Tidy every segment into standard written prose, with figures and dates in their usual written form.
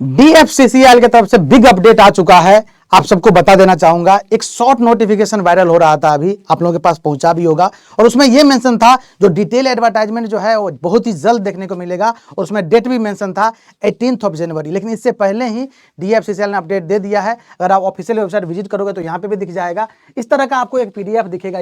DFCCIL की तरफ से बिग अपडेट आ चुका है। आप सबको बता देना चाहूंगा, एक शॉर्ट नोटिफिकेशन वायरल हो रहा था, अभी आप लोगों के पास पहुंचा भी होगा, और उसमें यह मेंशन था जो डिटेल एडवर्टाइजमेंट जो है वो बहुत ही जल्द देखने को मिलेगा, और उसमें डेट भी मेंशन था 18 जनवरी। लेकिन इससे पहले ही DFCCIL ने अपडेट दे दिया है। अगर आप ऑफिशियल वेबसाइट विजिट करोगे तो यहाँ पे भी दिख जाएगा, इस तरह का आपको एक PDF दिखेगा।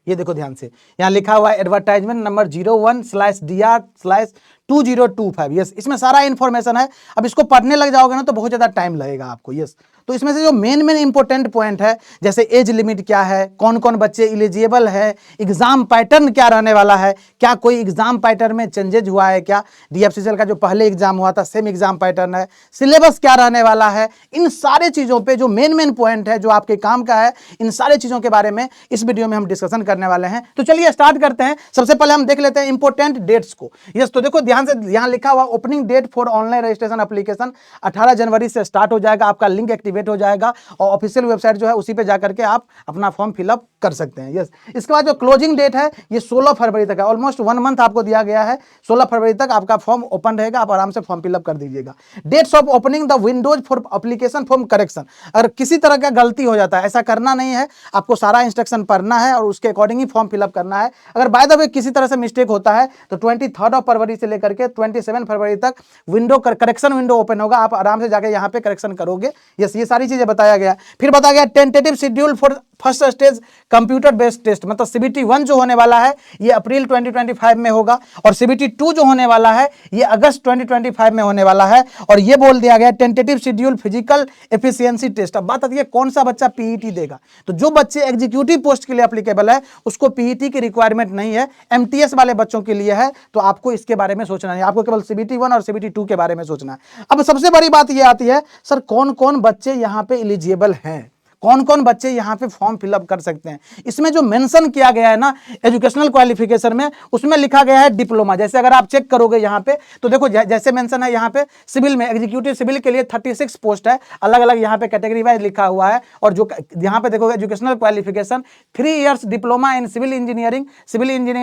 ये देखो ध्यान से, यहाँ लिखा हुआ है एडवर्टाइजमेंट नंबर 01/DR/2025। यस, इसमें सारा इंफॉर्मेशन है। अब इसको पढ़ने लग जाओगे ना तो बहुत ज्यादा टाइम लगेगा आपको। यस, तो इसमें से जो मेन इंपॉर्टेंट पॉइंट है, जैसे एज लिमिट क्या है, कौन कौन बच्चे एलिजिबल है, एग्जाम पैटर्न क्या रहने वाला है, क्या कोई एग्जाम पैटर्न में चेंजेज हुआ है, क्या DFCCIL का जो पहले एग्जाम हुआ था सेम एग्जाम पैटर्न है, सिलेबस क्या रहने वाला है, इन सारे चीजों पे जो मेन पॉइंट है जो आपके काम का है, इन सारे चीजों के बारे में इस वीडियो में हम डिस्कशन करने वाले हैं। तो चलिए स्टार्ट करते हैं। सबसे पहले हम देख लेते हैं इंपॉर्टेंट डेट्स को। यस, तो देखो ध्यान से, यहां लिखा हुआ opening date for online registration application 18 जनवरी से स्टार्ट हो जाएगा। आपका लिंक एक्टिवेट हो जाएगा और ऑफिशियल वेबसाइट जो है उसी पे जाकर के आप अपना फॉर्म फिलअप कर सकते हैं। यस, इसके बाद जो क्लोजिंग डेट है ये 16 फरवरी तक है। ऑलमोस्ट 1 मंथ आपको दिया गया है। 16 फरवरी तक आपका फॉर्म ओपन रहेगा, आप आराम से फॉर्म फिलअप कर दीजिएगा। Dates of opening the windows for application form correction. अगर किसी तरह का गलती हो जाता है, ऐसा करना नहीं है, आपको सारा इंस्ट्रक्शन पढ़ना है और उसके अकॉर्डिंग ही फॉर्म फिलअप करना है। अगर बाय द वे किसी तरह से मिस्टेक होता है तो 23 फरवरी से लेकर के 27 फरवरी तक विंडो करेक्शन विंडो ओपन होगा, आप आराम से जाके यहाँ पे करेक्शन करोगे। यस, ये सारी चीजें बताया गया। फिर बताया गया tentative schedule for first stage computer based test, मतलब CBT 1 जो होने वाला है ये अप्रैल 2025 में होगा, और CBT 2 जो होने वाला है ये अगस्त 2025 में होने वाला है। और ये बोल दिया गया tentative schedule physical efficiency test. अब बात आती है कौन सा बच्चा PET देगा, तो जो बच्चे एग्जीक्यूटिव पोस्ट के लिए एप्लीकेबल है उसको PET की रिक्वायरमेंट नहीं है, MTS वाले बच्चों के लिए है। तो आपको इसके बारे में सोचना नहीं, आपको केवल CBT 1 और CBT 2 के बारे में सोचना है। अब सबसे बड़ी बात ये आती है, सर कौन कौन बच्चे यहाँ पे एलिजिबल हैं, कौन कौन बच्चे यहाँ पे फॉर्म फिलअप कर सकते हैं। इसमें जो मेंशन किया गया है ना एजुकेशनल क्वालिफिकेशन में, उसमें लिखा गया है डिप्लोमा। जैसे अगर आप चेक करोगे यहाँ पे तो देखो जैसे मेंशन है यहाँ पे सिविल में, एग्जीक्यूटिव सिविल के लिए 36 पोस्ट है, अलग अलग यहाँ पे कैटेगरी वाइज लिखा हुआ है। और जो यहाँ पे देखोगे educational qualification 3 years diploma in civil engineering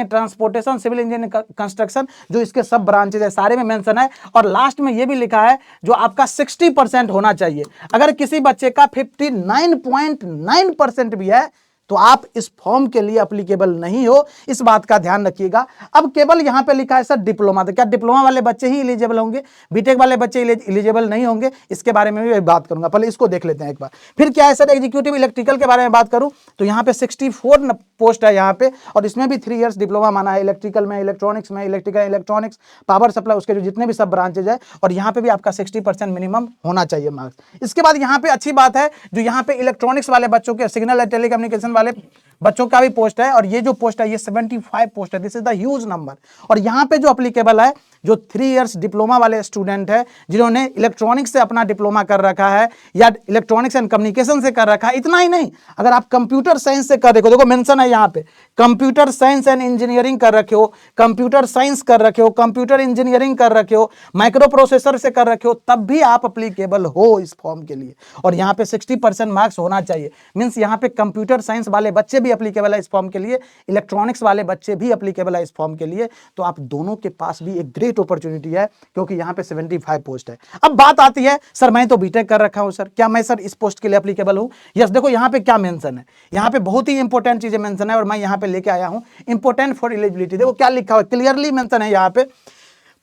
transportation, civil engineering construction, जो इसके सब ब्रांचेज है सारे में मेंशन है। और लास्ट में ये भी लिखा है जो आपका 60% होना चाहिए। अगर किसी बच्चे का 59.9% भी है तो आप इस फॉर्म के लिए एप्लीकेबल नहीं हो, इस बात का ध्यान रखिएगा। अब केवल यहां पे लिखा है सर डिप्लोमा, तो क्या डिप्लोमा वाले बच्चे ही एलिजिबल होंगे, बीटेक वाले बच्चे एलिजिबल नहीं होंगे? इसके बारे में भी बात करूंगा, पहले इसको देख लेते हैं एक बार। फिर क्या है सर एग्जीक्यूटिव इलेक्ट्रिकल के बारे में बात करूं तो यहाँ पे 64 पोस्ट है यहाँ पे, और इसमें भी 3 इयर्स डिप्लोमा माना है, इलेक्ट्रिकल में, इलेक्ट्रॉनिक्स में, इलेक्ट्रिकल इलेक्ट्रॉनिक्स, पावर सप्लाई, उसके जो जितने भी सब ब्रांचेज है, और यहाँ पे भी आपका 60% मिनिमम होना चाहिए मार्क्स। इसके बाद यहाँ पे अच्छी बात है जो यहाँ पे इलेक्ट्रॉनिक्स वाले बच्चों के, सिग्नल एंड टेलीकम्युनिकेशन वाले बच्चों का भी पोस्ट है, और ये जो पोस्ट है ये 75 पोस्ट है। This is the huge number. और यहाँ पे जो एप्लीकेबल है जो 3 इयर्स डिप्लोमा वाले स्टूडेंट है, जिन्होंने इलेक्ट्रॉनिक्स से अपना डिप्लोमा कर रखा है या इलेक्ट्रॉनिक्स एंड कम्युनिकेशन से कर रखा है। इतना ही नहीं, अगर आप कंप्यूटर साइंस से कर रहे हो, देखो मेंशन है यहाँ पे कंप्यूटर साइंस एंड इंजीनियरिंग कर रखे हो, कंप्यूटर साइंस कर रखे हो, कंप्यूटर इंजीनियरिंग कर रखे हो, माइक्रो प्रोसेसर से कर रखे हो, तब भी आप एप्लीकेबल हो इस फॉर्म के लिए। और यहाँ पे 60% मार्क्स होना चाहिए। मीन्स यहाँ पे कंप्यूटर साइंस वाले बच्चे भी एप्लीकेबल है इस फॉर्म के लिए, इलेक्ट्रॉनिक्स वाले बच्चे भी एप्लीकेबल है इस फॉर्म के लिए। तो आप दोनों के पास भी एक ग्रेट अपॉर्चुनिटी है, क्योंकि यहाँ पे 75 पोस्ट है। अब बात आती है सर मैं तो बीटेक कर रखा हूं सर, क्या मैं सर इस पोस्ट के लिए एप्लीकेबल हूं? यस, देखो यहाँ पे क्या मेंशन है, यहाँ पे बहुत ही इंपॉर्टेंट चीजें मेंशन है, और मैं यहाँ पे लेके आया हूं इंपॉर्टेंट फॉर एलिजिबिलिटी। देखो क्या लिखा हुआ है, क्लियरली मेंशन है यहाँ पे,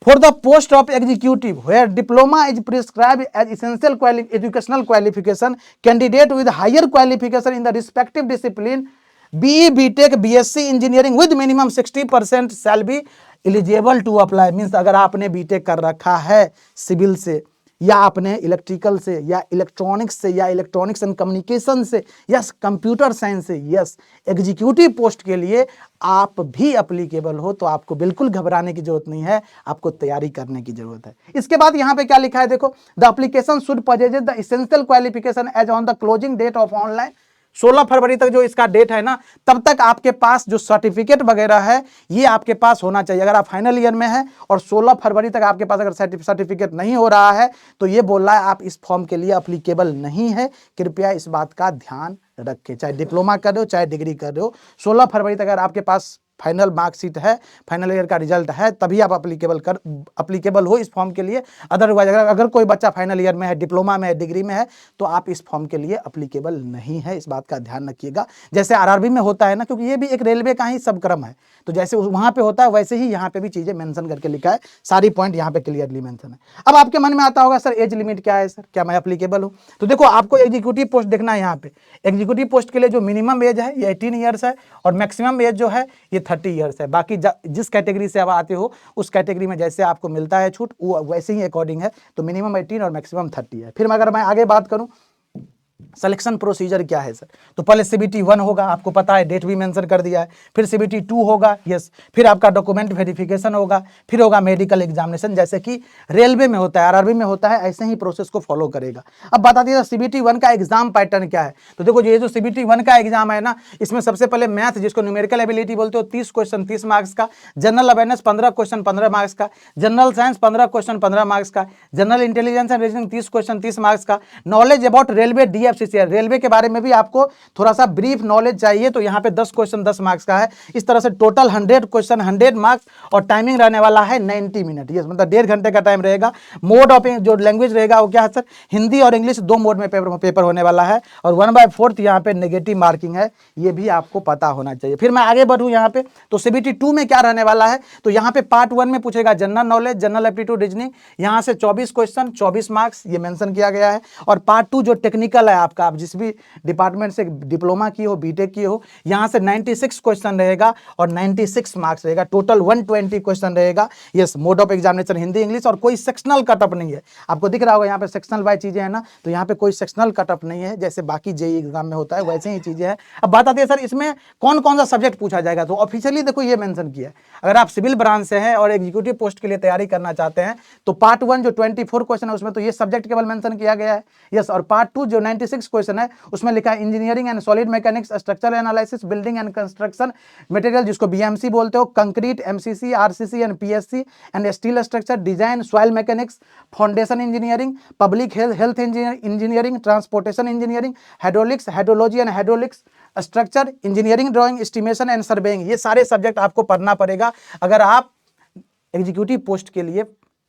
for the post of executive where diploma is prescribed as essential educational qualification, candidate with higher qualification in the respective discipline, BE, BTech, BSc engineering with minimum 60% shall be eligible to apply। Means अगर आपने BTech कर रखा है civil से, या आपने electrical से, या इलेक्ट्रॉनिक्स से, या इलेक्ट्रॉनिक्स एंड कम्युनिकेशन से, या कंप्यूटर साइंस से, यस एग्जीक्यूटिव पोस्ट के लिए आप भी एप्लीकेबल हो, तो आपको बिल्कुल घबराने की जरूरत नहीं है, आपको तैयारी करने की जरूरत है। इसके बाद यहाँ पे क्या लिखा है, देखो the application should possess the essential qualification as on the closing date of online. 16 फरवरी तक जो इसका डेट है ना, तब तक आपके पास जो सर्टिफिकेट वगैरह है ये आपके पास होना चाहिए। अगर आप फाइनल ईयर में है और 16 फरवरी तक आपके पास अगर सर्टिफिकेट नहीं हो रहा है तो ये बोल रहा है आप इस फॉर्म के लिए एप्लीकेबल नहीं है। कृपया इस बात का ध्यान रखें, चाहे डिप्लोमा कर रहे हो चाहे डिग्री कर रहे हो, 16 फरवरी तक अगर आपके पास फाइनल मार्कशीट है, फाइनल ईयर का रिजल्ट है, तभी आप अप्लीकेबल हो इस फॉर्म के लिए। अदरवाइज अगर कोई बच्चा फाइनल ईयर में है, डिप्लोमा में है, डिग्री में है, तो आप इस फॉर्म के लिए अप्लीकेबल नहीं है। इस बात का ध्यान रखिएगा। जैसे आरआरबी में होता है ना, क्योंकि ये भी एक रेलवे का ही सबक्रम है, तो जैसे वहाँ पे होता है वैसे ही यहाँ पे भी चीज़ें मेंशन करके लिखा है, सारी पॉइंट यहाँ पे क्लियरली मेंशन है। अब आपके मन में आता होगा सर एज लिमिट क्या है, सर क्या मैं अप्लीकेबल हूँ? तो देखो आपको एग्जीक्यूटिव पोस्ट देखना है। यहाँ पे एग्जीक्यूटिव पोस्ट के लिए जो मिनिमम एज है ये 18 ईयर्स है और मैक्सिमम एज जो है ये 30 ईयर्स है। बाकी जिस कैटेगरी से आप आते हो उस कैटेगरी में जैसे आपको मिलता है छूट वो वैसे ही अकॉर्डिंग है। तो मिनिमम 18 और मैक्सिमम 30 है। फिर अगर मैं आगे बात करूँ सिलेक्शन प्रोसीजर क्या है सर, तो पहले CBT 1 होगा, आपको पता है, डेट भी मेंशन कर दिया है। फिर CBT 2 होगा, यस। फिर आपका डॉक्यूमेंट वेरिफिकेशन होगा, फिर होगा मेडिकल एग्जामिनेशन, जैसे कि रेलवे में होता है, आरआरबी में होता है, ऐसे ही प्रोसेस को फॉलो करेगा। अब बता दीजिए CBT 1 का एग्जाम पैटर्न क्या है। तो देखो ये जो CBT 1 का एग्जाम है ना, इसमें सबसे पहले मैथ, जिसको न्यूमेरिकल एबिलिटी बोलते हो, 30 क्वेश्चन 30 मार्क्स का, जनरल अवेयरनेस 15 क्वेश्चन 15 मार्क्स का, जनरल साइंस 15 क्वेश्चन 15 मार्क्स का, general intelligence and reasoning 30 question 30 marks का, knowledge about railway DFCC, railway के बारे में भी आपको थोड़ा सा ब्रीफ नॉलेज चाहिए, तो यहाँ पे 10 क्वेश्चन 10 मार्क्स का है। इस तरह से टोटल 100 क्वेश्चन 100 मार्क्स और टाइमिंग रहने वाला है 90 मिनट, यस, मतलब 1.5 घंटे का टाइम रहेगा। मोड ऑफ जो लैंग्वेज रहेगा वो क्या है सर, हिंदी और इंग्लिश 2 मोड में पेपर होने वाला है और 1/4 यहाँ पे नेगेटिव मार्किंग है, ये भी आपको पता होना चाहिए। फिर मैं आगे बढ़ूँ यहाँ पे, तो CBT 2 में क्या रहने वाला है, तो यहाँ पे पार्ट 1 में पूछेगा general knowledge, general aptitude, reasoning, यहाँ से 24 क्वेश्चन 24 मार्क्स ये मेंशन किया गया है। और पार्ट 2 जो टेक्निकल है आपका, आप जिस भी डिपार्टमेंट से डिप्लोमा की हो, बीटेक की हो, यहाँ से 96 क्वेश्चन रहेगा और 96 मार्क्स रहेगा, टोटल 120 क्वेश्चन रहेगा। Yes, mode of examination Hindi English, और कोई सेक्शनल कटअप नहीं है। आपको दिख रहा होगा यहाँ पे सेक्शनल वाइज चीजें हैं ना, तो यहाँ पे कोई सेक्शनल कटअप नहीं है, जैसे बाकी जेईई एग्जाम में होता है वैसे ही चीजें हैं। अब बात आती है सर इसमें कौन कौन सा सब्जेक्ट पूछा जाएगा, तो ऑफिशियली देखो ये मेंशन किया है, अगर आप सिविल ब्रांच से हैं और एग्जीक्यूटिव पोस्ट के लिए तैयारी करना चाहते हैं तो पार्ट 1 जो 24 क्वेश्चन है उसमें तो ये सब्जेक्ट केवल मेंशन किया गया है। यस, और पार्ट 2 जो 96 क्वेश्चन है उसमें लिखा है engineering and solid mechanics, structural analysis, building and construction material जिसको BMC बोलते हो, concrete, MCC, RCC and PSC and steel structure design, soil mechanics, foundation engineering, public health engineering, transportation engineering, hydraulics, hydrology and hydraulics, structure engineering, drawing, estimation and surveying, ये सारे subject आपको पढ़ना पड़ेगा अगर आप एग्जीक्यूटिव पोस्ट के लिए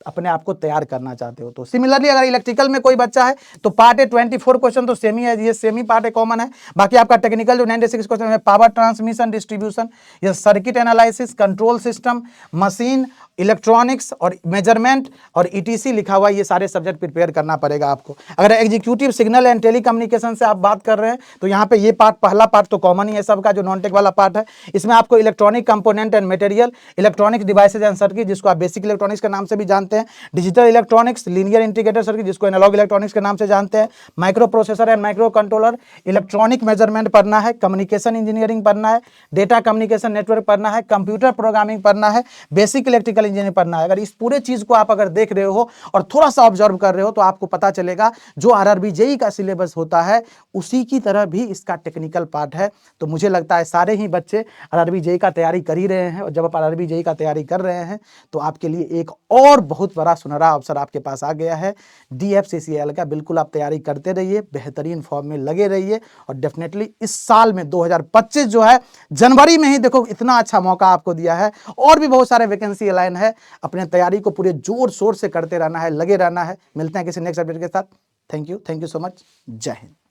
अपने आप को तैयार करना चाहते हो। तो सिमिलरली अगर इलेक्ट्रिकल में कोई बच्चा है तो पार्ट 24 क्वेश्चन तो सेमी है, ये सेमी पार्ट है, कॉमन है। बाकी आपका टेक्निकल जो 96 क्वेश्चन है, पावर ट्रांसमिशन डिस्ट्रीब्यूशन, ये circuit analysis, control system, machine, electronics और मेजरमेंट और ETC लिखा हुआ, ये सारे सब्जेक्ट प्रिपेयर करना पड़ेगा आपको। अगर एग्जीक्यूटिव सिग्नल एंड टेलीकम्युनिकेशन से आप बात कर रहे हैं तो यहाँ पे ये पार्ट, पहला पार्ट तो कॉमन ही है सबका, जो नॉन टेक वाला पार्ट है। इसमें आपको electronic component and material, electronic devices and circuit जिसको आप बेसिक इलेक्ट्रॉनिक्स के नाम से भी जानते हैं, digital electronics, linear integrated circuit जिसको एनालॉग इलेक्ट्रॉनिक्स के नाम से जानते हैं, micro processor and micro controller, electronic measurement पढ़ना है, कम्युनिकेशन इंजीनियरिंग पढ़ना है, डेटा कम्युनिकेशन नेटवर्क पढ़ना है, कंप्यूटर प्रोग्रामिंग पढ़ना है, बेसिक इलेक्ट्रिकल इंजीनियरिंग पढ़ना है। अगर इस पूरे चीज को आप अगर देख रहे हो और थोड़ा सा ऑब्जर्व कर रहे हो तो आपको पता चलेगा जो आरआरबी जेईई का सिलेबस होता है उसी की तरह भी इसका टेक्निकल पार्ट है। तो मुझे लगता है सारे ही बच्चे आरआरबी जेईई का तैयारी कर ही रहे हैं, और जब आप आरआरबी जेईई का तैयारी कर रहे हैं तो आपके लिए एक और बहुत बड़ा सुनहरा अवसर आपके पास आ गया है DFCCIL का। बिल्कुल आप तैयारी करते रहिए, बेहतरीन फॉर्म में लगे रहिए, और डेफिनेटली इस साल में 2025 जो है जनवरी में ही देखो इतना अच्छा मौका आपको दिया है, और भी बहुत सारे वैकेंसी अलाइन है। अपने तैयारी को पूरे जोर शोर से करते रहना है, लगे रहना है। मिलते हैं किसी नेक्स्ट अपडेट के साथ। Thank you so much. जय हिंद।